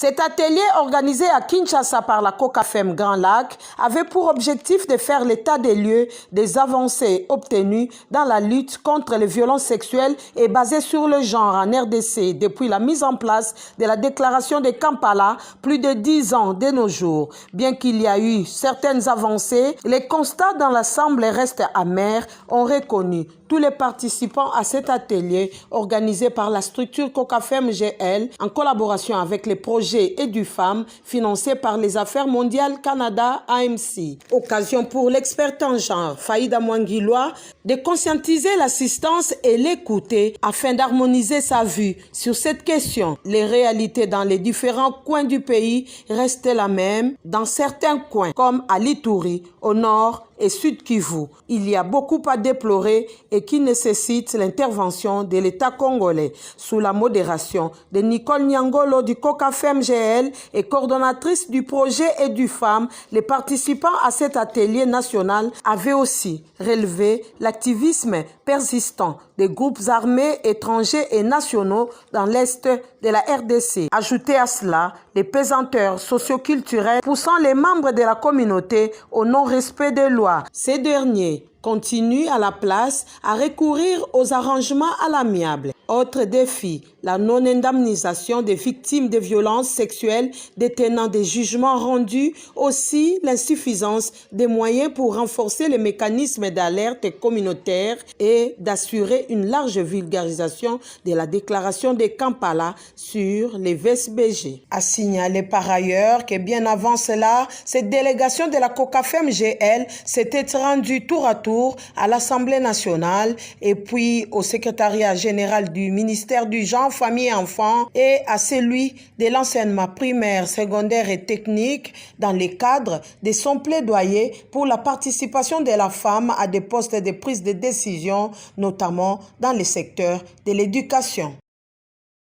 Cet atelier organisé à Kinshasa par la COCAFEM Grand Lac avait pour objectif de faire l'état des lieux des avancées obtenues dans la lutte contre les violences sexuelles et basées sur le genre en RDC depuis la mise en place de la déclaration de Kampala plus de 10 ans de nos jours. Bien qu'il y a eu certaines avancées, les constats dans l'Assemblée restent amers, ont reconnu tous les participants à cet atelier organisé par la structure COCAFEM GL en collaboration avec les projets EduFemmes financés par les Affaires mondiales Canada AMC. Occasion pour l'experte en genre Faïda Mwangiloa de conscientiser l'assistance et l'écouter afin d'harmoniser sa vue sur cette question. Les réalités dans les différents coins du pays restent la même dans certains coins comme à Lituri, au nord et Sud Kivu. Il y a beaucoup à déplorer et qui nécessite l'intervention de l'État congolais. Sous la modération de Nicole Nyangolo du COCAFEM GL et coordonnatrice du projet EduFemmes, les participants à cet atelier national avaient aussi relevé l'activisme persistant des groupes armés étrangers et nationaux dans l'Est de la RDC. Ajoutez à cela les pesanteurs socioculturelles poussant les membres de la communauté au non-respect des lois. Ces derniers continuent à la place à recourir aux arrangements à l'amiable. Autre défi, la non-indemnisation des victimes de violences sexuelles détenant des jugements rendus, aussi l'insuffisance des moyens pour renforcer les mécanismes d'alerte communautaire et d'assurer une large vulgarisation de la déclaration de Kampala sur les VSBG. A signaler par ailleurs que bien avant cela, cette délégation de la COCAFEM GL s'était rendue tour à tour à l'Assemblée nationale et puis au secrétariat général du ministère du Genre, Famille et Enfants et à celui de l'enseignement primaire, secondaire et technique dans le cadre de son plaidoyer pour la participation de la femme à des postes de prise de décision, notamment dans le secteur de l'éducation.